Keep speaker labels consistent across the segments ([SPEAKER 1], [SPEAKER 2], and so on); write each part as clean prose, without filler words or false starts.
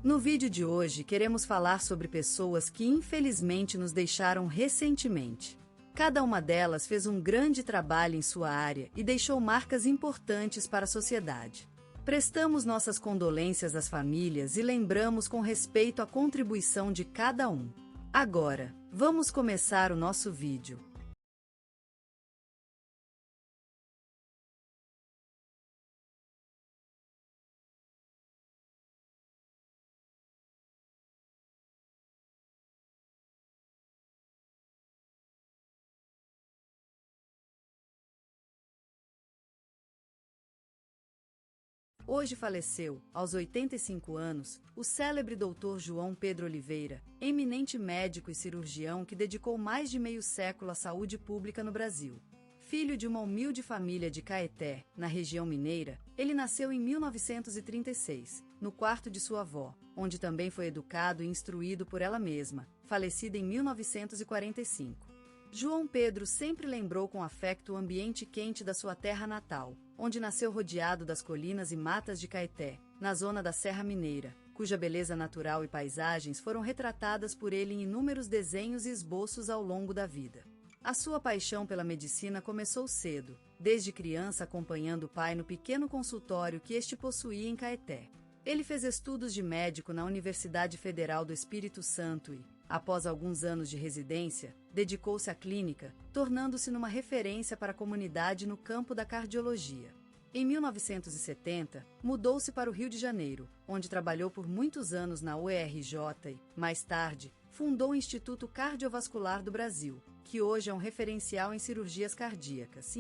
[SPEAKER 1] No vídeo de hoje queremos falar sobre pessoas que infelizmente nos deixaram recentemente. Cada uma delas fez um grande trabalho em sua área e deixou marcas importantes para a sociedade. Prestamos nossas condolências às famílias e lembramos com respeito a contribuição de cada um. Agora, vamos começar o nosso vídeo. Hoje faleceu, aos 85 anos, o célebre Dr. João Pedro Oliveira, eminente médico e cirurgião que dedicou mais de meio século à saúde pública no Brasil. Filho de uma humilde família de Caeté, na região mineira, ele nasceu em 1936, no quarto de sua avó, onde também foi educado e instruído por ela mesma, falecida em 1945. João Pedro sempre lembrou com afeto o ambiente quente da sua terra natal, onde nasceu rodeado das colinas e matas de Caeté, na zona da Serra Mineira, cuja beleza natural e paisagens foram retratadas por ele em inúmeros desenhos e esboços ao longo da vida. A sua paixão pela medicina começou cedo, desde criança acompanhando o pai no pequeno consultório que este possuía em Caeté. Ele fez estudos de médico na Universidade Federal do Espírito Santo e, após alguns anos de residência, dedicou-se à clínica, tornando-se numa referência para a comunidade no campo da cardiologia. Em 1970, mudou-se para o Rio de Janeiro, onde trabalhou por muitos anos na UERJ e, mais tarde, fundou o Instituto Cardiovascular do Brasil, que hoje é um referencial em cirurgias cardíacas.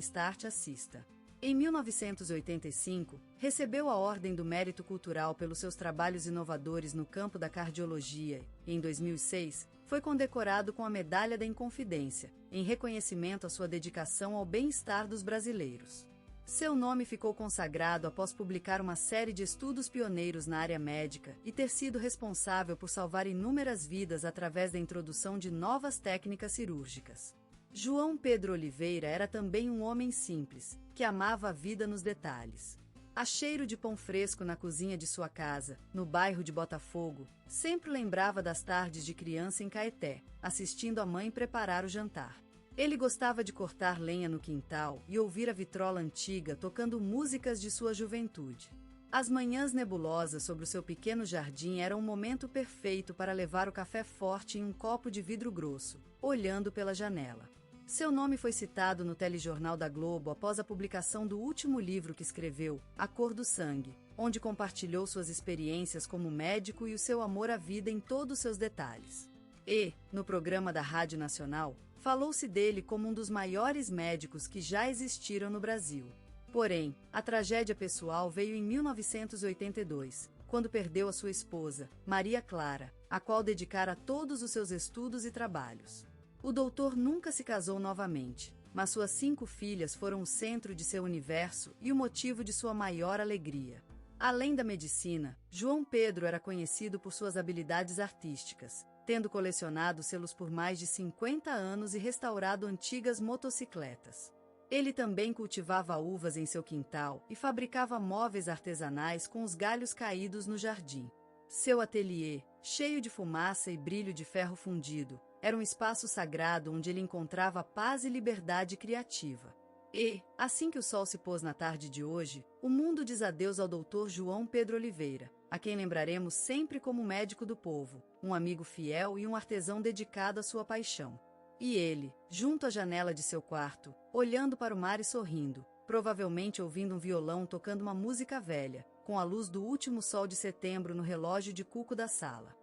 [SPEAKER 1] _start assista. Em 1985, recebeu a Ordem do Mérito Cultural pelos seus trabalhos inovadores no campo da cardiologia e, em 2006, foi condecorado com a Medalha da Inconfidência, em reconhecimento à sua dedicação ao bem-estar dos brasileiros. Seu nome ficou consagrado após publicar uma série de estudos pioneiros na área médica e ter sido responsável por salvar inúmeras vidas através da introdução de novas técnicas cirúrgicas. João Pedro Oliveira era também um homem simples, que amava a vida nos detalhes. A cheiro de pão fresco na cozinha de sua casa, no bairro de Botafogo, sempre lembrava das tardes de criança em Caeté, assistindo a mãe preparar o jantar. Ele gostava de cortar lenha no quintal e ouvir a vitrola antiga tocando músicas de sua juventude. As manhãs nebulosas sobre o seu pequeno jardim eram um momento perfeito para levar o café forte em um copo de vidro grosso, olhando pela janela. Seu nome foi citado no telejornal da Globo após a publicação do último livro que escreveu, A Cor do Sangue, onde compartilhou suas experiências como médico e o seu amor à vida em todos os seus detalhes. E, no programa da Rádio Nacional, falou-se dele como um dos maiores médicos que já existiram no Brasil. Porém, a tragédia pessoal veio em 1982, quando perdeu a sua esposa, Maria Clara, a qual dedicara todos os seus estudos e trabalhos. O doutor nunca se casou novamente, mas suas 5 filhas foram o centro de seu universo e o motivo de sua maior alegria. Além da medicina, João Pedro era conhecido por suas habilidades artísticas, tendo colecionado selos por mais de 50 anos e restaurado antigas motocicletas. Ele também cultivava uvas em seu quintal e fabricava móveis artesanais com os galhos caídos no jardim. Seu ateliê, cheio de fumaça e brilho de ferro fundido, era um espaço sagrado onde ele encontrava paz e liberdade criativa. E, assim que o sol se pôs na tarde de hoje, o mundo diz adeus ao Dr. João Pedro Oliveira, a quem lembraremos sempre como médico do povo, um amigo fiel e um artesão dedicado à sua paixão. E ele, junto à janela de seu quarto, olhando para o mar e sorrindo, provavelmente ouvindo um violão tocando uma música velha, com a luz do último sol de setembro no relógio de cuco da sala.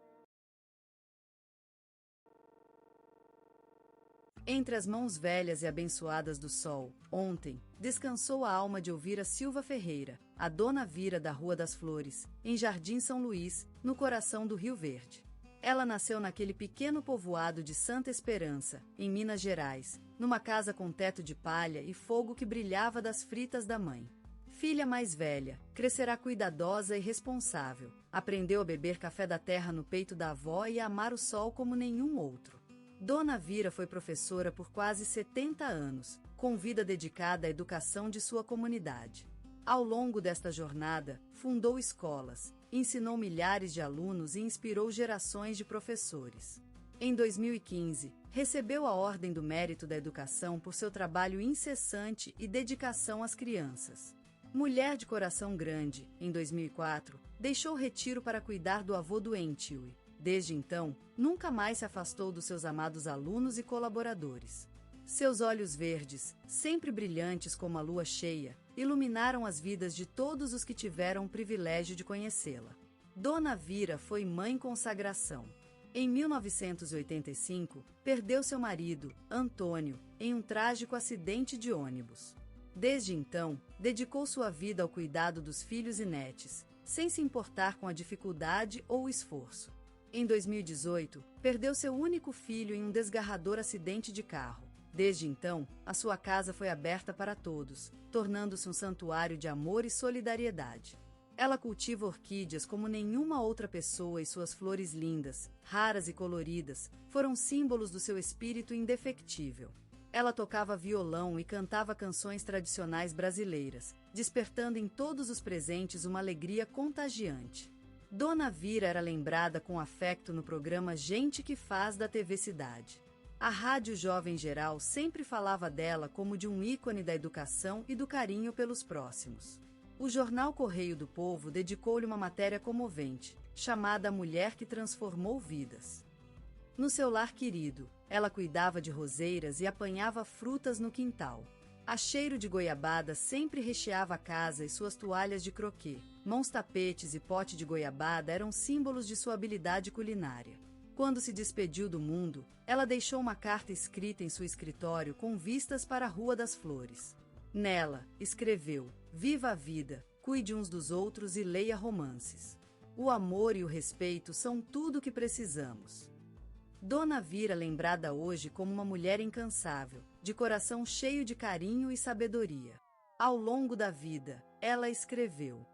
[SPEAKER 1] Entre as mãos velhas e abençoadas do sol, ontem, descansou a alma de Elvira Silva Ferreira, a dona Vira da Rua das Flores, em Jardim São Luís, no coração do Rio Verde. Ela nasceu naquele pequeno povoado de Santa Esperança, em Minas Gerais, numa casa com teto de palha e fogo que brilhava das fritas da mãe. Filha mais velha, crescerá cuidadosa e responsável, aprendeu a beber café da terra no peito da avó e a amar o sol como nenhum outro. Dona Vira foi professora por quase 70 anos, com vida dedicada à educação de sua comunidade. Ao longo desta jornada, fundou escolas, ensinou milhares de alunos e inspirou gerações de professores. Em 2015, recebeu a Ordem do Mérito da Educação por seu trabalho incessante e dedicação às crianças. Mulher de coração grande, em 2004, deixou o retiro para cuidar do avô doente e, desde então, nunca mais se afastou dos seus amados alunos e colaboradores. Seus olhos verdes, sempre brilhantes como a lua cheia, iluminaram as vidas de todos os que tiveram o privilégio de conhecê-la. Dona Vira foi mãe consagração. Em 1985, perdeu seu marido, Antônio, em um trágico acidente de ônibus. Desde então, dedicou sua vida ao cuidado dos filhos e netos, sem se importar com a dificuldade ou o esforço. Em 2018, perdeu seu único filho em um desgarrador acidente de carro. Desde então, a sua casa foi aberta para todos, tornando-se um santuário de amor e solidariedade. Ela cultiva orquídeas como nenhuma outra pessoa e suas flores lindas, raras e coloridas, foram símbolos do seu espírito indefectível. Ela tocava violão e cantava canções tradicionais brasileiras, despertando em todos os presentes uma alegria contagiante. Dona Vira era lembrada com afeto no programa Gente que Faz da TV Cidade. A Rádio Jovem Geral sempre falava dela como de um ícone da educação e do carinho pelos próximos. O jornal Correio do Povo dedicou-lhe uma matéria comovente, chamada A Mulher que Transformou Vidas. No seu lar querido, ela cuidava de roseiras e apanhava frutas no quintal. A cheiro de goiabada sempre recheava a casa e suas toalhas de croquet, mãos tapetes e pote de goiabada eram símbolos de sua habilidade culinária. Quando se despediu do mundo, ela deixou uma carta escrita em seu escritório com vistas para a Rua das Flores. Nela, escreveu: "Viva a vida, cuide uns dos outros e leia romances. O amor e o respeito são tudo o que precisamos." Dona Vira lembrada hoje como uma mulher incansável, de coração cheio de carinho e sabedoria. Ao longo da vida, ela escreveu: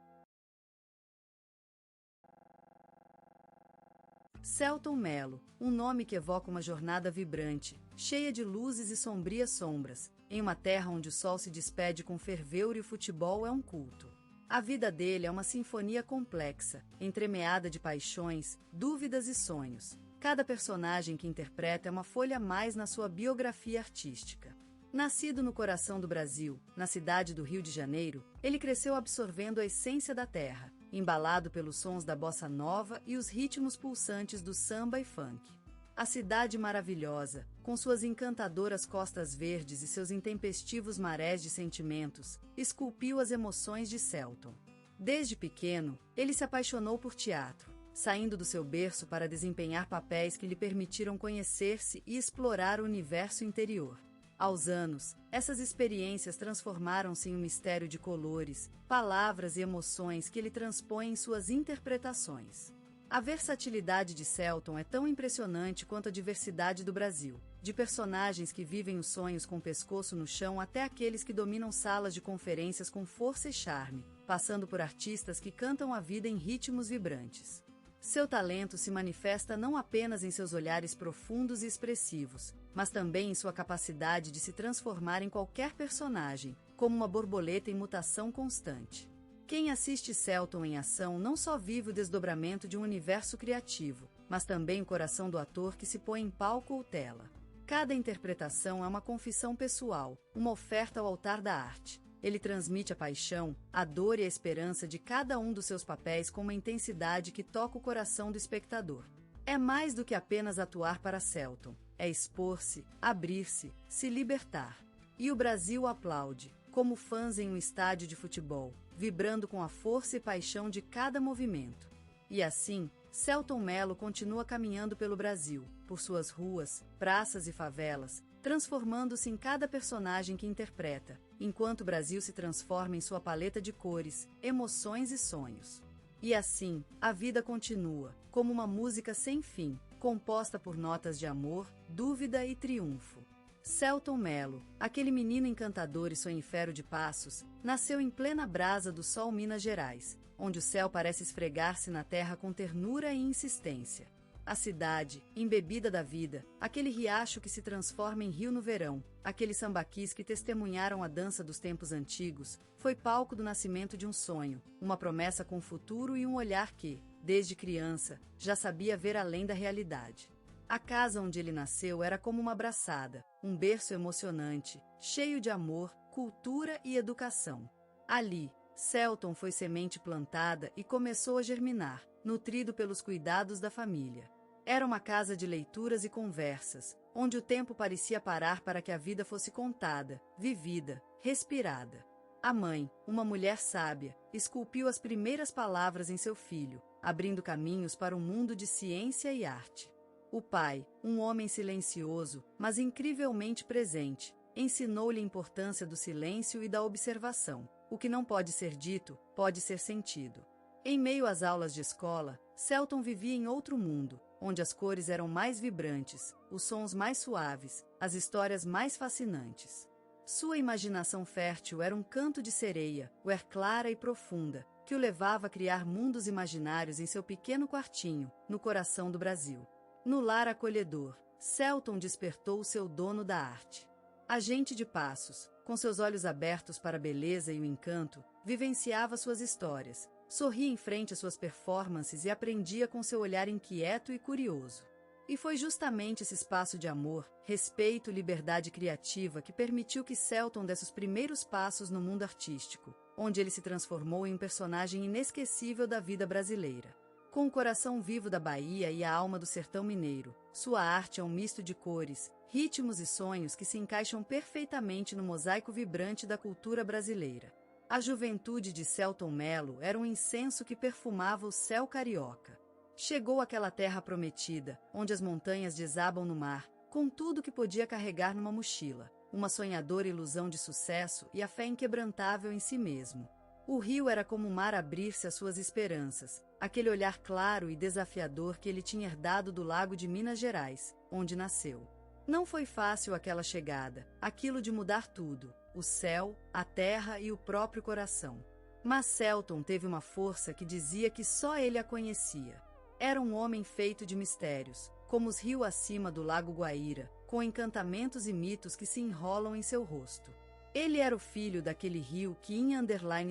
[SPEAKER 1] Selton Mello, um nome que evoca uma jornada vibrante, cheia de luzes e sombrias sombras, em uma terra onde o sol se despede com fervor e o futebol é um culto. A vida dele é uma sinfonia complexa, entremeada de paixões, dúvidas e sonhos. Cada personagem que interpreta é uma folha a mais na sua biografia artística. Nascido no coração do Brasil, na cidade do Rio de Janeiro, ele cresceu absorvendo a essência da terra, embalado pelos sons da bossa nova e os ritmos pulsantes do samba e funk. A cidade maravilhosa, com suas encantadoras costas verdes e seus intempestivos marés de sentimentos, esculpiu as emoções de Selton. Desde pequeno, ele se apaixonou por teatro, saindo do seu berço para desempenhar papéis que lhe permitiram conhecer-se e explorar o universo interior. Aos anos, essas experiências transformaram-se em um mistério de colores, palavras e emoções que ele transpõe em suas interpretações. A versatilidade de Selton é tão impressionante quanto a diversidade do Brasil, de personagens que vivem os sonhos com o pescoço no chão até aqueles que dominam salas de conferências com força e charme, passando por artistas que cantam a vida em ritmos vibrantes. Seu talento se manifesta não apenas em seus olhares profundos e expressivos, mas também em sua capacidade de se transformar em qualquer personagem, como uma borboleta em mutação constante. Quem assiste Selton em ação não só vive o desdobramento de um universo criativo, mas também o coração do ator que se põe em palco ou tela. Cada interpretação é uma confissão pessoal, uma oferta ao altar da arte. Ele transmite a paixão, a dor e a esperança de cada um dos seus papéis com uma intensidade que toca o coração do espectador. É mais do que apenas atuar para Selton, é expor-se, abrir-se, se libertar. E o Brasil aplaude, como fãs em um estádio de futebol, vibrando com a força e paixão de cada movimento. E assim, Selton Mello continua caminhando pelo Brasil, por suas ruas, praças e favelas, transformando-se em cada personagem que interpreta, enquanto o Brasil se transforma em sua paleta de cores, emoções e sonhos. E assim, a vida continua, como uma música sem fim, composta por notas de amor, dúvida e triunfo. Selton Mello, aquele menino encantador e sonhífero de Passos, nasceu em plena brasa do sol Minas Gerais, onde o céu parece esfregar-se na terra com ternura e insistência. a cidade, embebida da vida, aquele riacho que se transforma em rio no verão, aqueles sambaquis que testemunharam a dança dos tempos antigos, foi palco do nascimento de um sonho, uma promessa com o futuro e um olhar que, desde criança, já sabia ver além da realidade. A casa onde ele nasceu era como uma abraçada, um berço emocionante, cheio de amor, cultura e educação. Ali, Celton foi semente plantada e começou a germinar, nutrido pelos cuidados da família. Era uma casa de leituras e conversas, onde o tempo parecia parar para que a vida fosse contada, vivida, respirada. A mãe, uma mulher sábia, esculpiu as primeiras palavras em seu filho, abrindo caminhos para um mundo de ciência e arte. O pai, um homem silencioso, mas incrivelmente presente, ensinou-lhe a importância do silêncio e da observação. O que não pode ser dito, pode ser sentido. Em meio às aulas de escola, Celton vivia em outro mundo, onde as cores eram mais vibrantes, os sons mais suaves, as histórias mais fascinantes. Sua imaginação fértil era um canto de sereia, clara e profunda, que o levava a criar mundos imaginários em seu pequeno quartinho, no coração do Brasil. No lar acolhedor, Celton despertou o seu dono da arte. Agente de Passos, com seus olhos abertos para a beleza e o encanto, vivenciava suas histórias, sorria em frente às suas performances e aprendia com seu olhar inquieto e curioso. E foi justamente esse espaço de amor, respeito e liberdade criativa que permitiu que Celton desse os primeiros passos no mundo artístico, onde ele se transformou em um personagem inesquecível da vida brasileira. Com o coração vivo da Bahia e a alma do sertão mineiro, sua arte é um misto de cores, ritmos e sonhos que se encaixam perfeitamente no mosaico vibrante da cultura brasileira. A juventude de Celton Mello era um incenso que perfumava o céu carioca. Chegou àquela terra prometida, onde as montanhas desabam no mar, com tudo que podia carregar numa mochila, uma sonhadora ilusão de sucesso e a fé inquebrantável em si mesmo. O rio era como o mar abrir-se às suas esperanças, aquele olhar claro e desafiador que ele tinha herdado do lago de Minas Gerais, onde nasceu. Não foi fácil aquela chegada, aquilo de mudar tudo, o céu, a terra e o próprio coração. Mas Celton teve uma força que dizia que só ele a conhecia. Era um homem feito de mistérios, como os rios acima do lago Guaíra, com encantamentos e mitos que se enrolam em seu rosto. Ele era o filho daquele rio que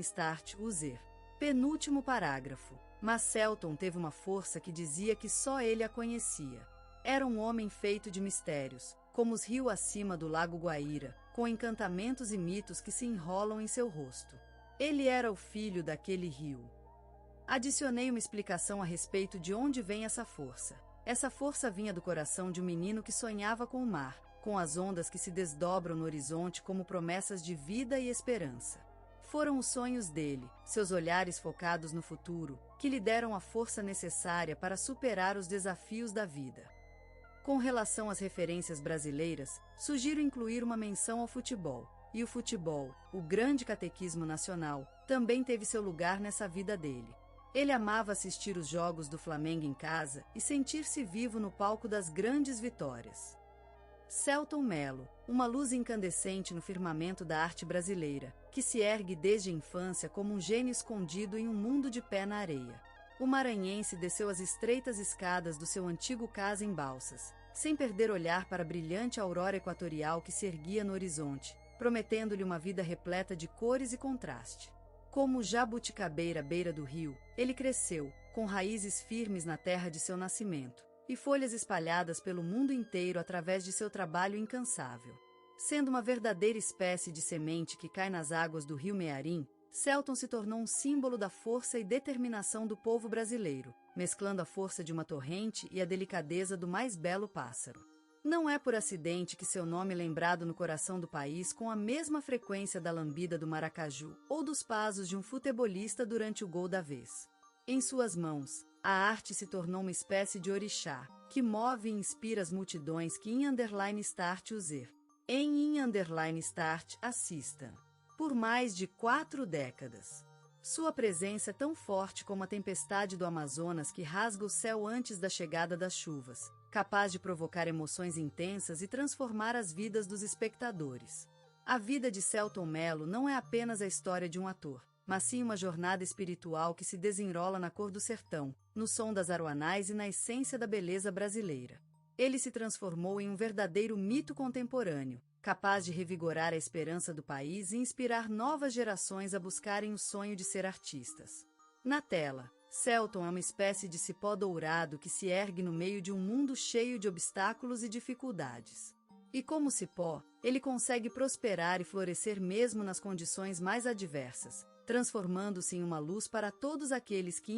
[SPEAKER 1] _start user. Penúltimo parágrafo. Mas Celton teve uma força que dizia que só ele a conhecia. Era um homem feito de mistérios, como os rios acima do lago Guaíra, com encantamentos e mitos que se enrolam em seu rosto. Ele era o filho daquele rio. Adicionei uma explicação a respeito de onde vem essa força. Essa força vinha do coração de um menino que sonhava com o mar, com as ondas que se desdobram no horizonte como promessas de vida e esperança. Foram os sonhos dele, seus olhares focados no futuro, que lhe deram a força necessária para superar os desafios da vida. Com relação às referências brasileiras, sugiro incluir uma menção ao futebol. E o futebol, o grande catequismo nacional, também teve seu lugar nessa vida dele. Ele amava assistir os jogos do Flamengo em casa e sentir-se vivo no palco das grandes vitórias. Celton Mello, uma luz incandescente no firmamento da arte brasileira, que se ergue desde a infância como um gênio escondido em um mundo de pé na areia. O maranhense desceu as estreitas escadas do seu antigo casa em Balsas, sem perder olhar para a brilhante aurora equatorial que se erguia no horizonte, prometendo-lhe uma vida repleta de cores e contraste. Como jabuticabeira à beira do rio, ele cresceu, com raízes firmes na terra de seu nascimento, e folhas espalhadas pelo mundo inteiro através de seu trabalho incansável. Sendo uma verdadeira espécie de semente que cai nas águas do rio Mearim, Celton se tornou um símbolo da força e determinação do povo brasileiro, mesclando a força de uma torrente e a delicadeza do mais belo pássaro. Não é por acidente que seu nome é lembrado no coração do país com a mesma frequência da lambida do maracaju ou dos pasos de um futebolista durante o gol da vez. Em suas mãos, a arte se tornou uma espécie de orixá, que move e inspira as multidões que _start user. Em _start assistam. Por mais de 4 décadas. Sua presença é tão forte como a tempestade do Amazonas que rasga o céu antes da chegada das chuvas, capaz de provocar emoções intensas e transformar as vidas dos espectadores. A vida de Celton Mello não é apenas a história de um ator, mas sim uma jornada espiritual que se desenrola na cor do sertão, no som das aruanais e na essência da beleza brasileira. Ele se transformou em um verdadeiro mito contemporâneo, capaz de revigorar a esperança do país e inspirar novas gerações a buscarem o sonho de ser artistas. Na tela, Selton é uma espécie de cipó dourado que se ergue no meio de um mundo cheio de obstáculos e dificuldades. E como cipó, ele consegue prosperar e florescer mesmo nas condições mais adversas, transformando-se em uma luz para todos aqueles que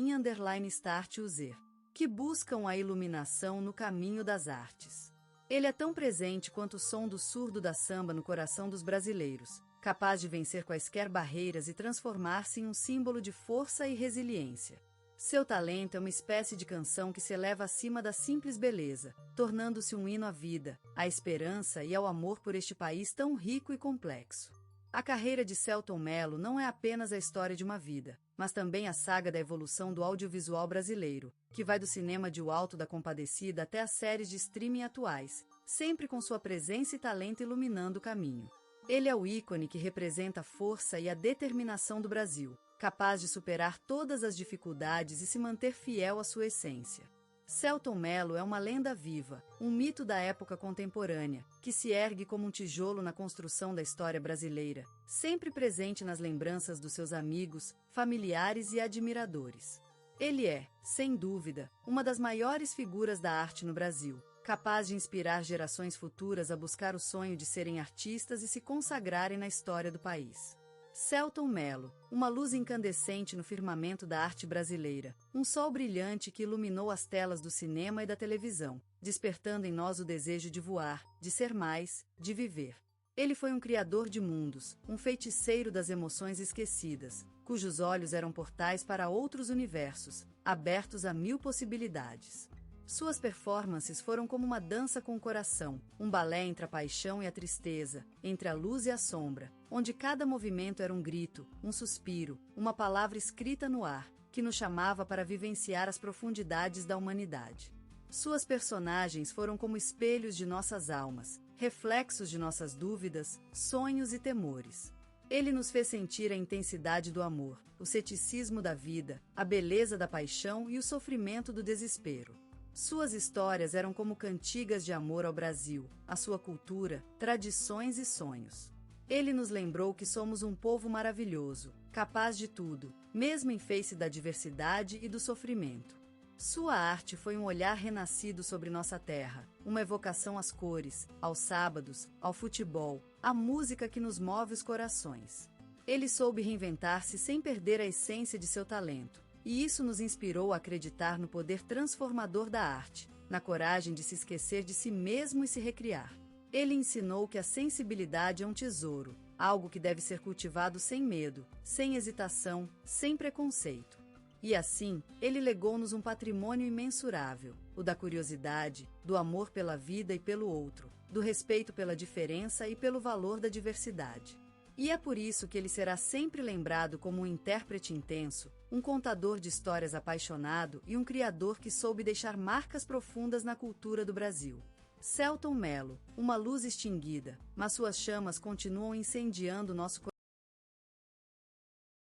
[SPEAKER 1] _start user, que buscam a iluminação no caminho das artes. Ele é tão presente quanto o som do surdo da samba no coração dos brasileiros, capaz de vencer quaisquer barreiras e transformar-se em um símbolo de força e resiliência. Seu talento é uma espécie de canção que se eleva acima da simples beleza, tornando-se um hino à vida, à esperança e ao amor por este país tão rico e complexo. A carreira de Selton Mello não é apenas a história de uma vida, mas também a saga da evolução do audiovisual brasileiro, que vai do cinema de O Alto da Compadecida até as séries de streaming atuais, sempre com sua presença e talento iluminando o caminho. Ele é o ícone que representa a força e a determinação do Brasil, capaz de superar todas as dificuldades e se manter fiel à sua essência. Selton Mello é uma lenda viva, um mito da época contemporânea, que se ergue como um tijolo na construção da história brasileira, sempre presente nas lembranças dos seus amigos, familiares e admiradores. Ele é, sem dúvida, uma das maiores figuras da arte no Brasil, capaz de inspirar gerações futuras a buscar o sonho de serem artistas e se consagrarem na história do país. Selton Mello, uma luz incandescente no firmamento da arte brasileira, um sol brilhante que iluminou as telas do cinema e da televisão, despertando em nós o desejo de voar, de ser mais, de viver. Ele foi um criador de mundos, um feiticeiro das emoções esquecidas, cujos olhos eram portais para outros universos, abertos a mil possibilidades. Suas performances foram como uma dança com o coração, um balé entre a paixão e a tristeza, entre a luz e a sombra, onde cada movimento era um grito, um suspiro, uma palavra escrita no ar, que nos chamava para vivenciar as profundidades da humanidade. Suas personagens foram como espelhos de nossas almas, reflexos de nossas dúvidas, sonhos e temores. Ele nos fez sentir a intensidade do amor, o ceticismo da vida, a beleza da paixão e o sofrimento do desespero. Suas histórias eram como cantigas de amor ao Brasil, à sua cultura, tradições e sonhos. Ele nos lembrou que somos um povo maravilhoso, capaz de tudo, mesmo em face da diversidade e do sofrimento. Sua arte foi um olhar renascido sobre nossa terra, uma evocação às cores, aos sábados, ao futebol, à música que nos move os corações. Ele soube reinventar-se sem perder a essência de seu talento. E isso nos inspirou a acreditar no poder transformador da arte, na coragem de se esquecer de si mesmo e se recriar. Ele ensinou que a sensibilidade é um tesouro, algo que deve ser cultivado sem medo, sem hesitação, sem preconceito. E assim, ele legou-nos um patrimônio imensurável, o da curiosidade, do amor pela vida e pelo outro, do respeito pela diferença e pelo valor da diversidade. E é por isso que ele será sempre lembrado como um intérprete intenso, um contador de histórias apaixonado e um criador que soube deixar marcas profundas na cultura do Brasil. Selton Mello, uma luz extinguida, mas suas chamas continuam incendiando nosso coração.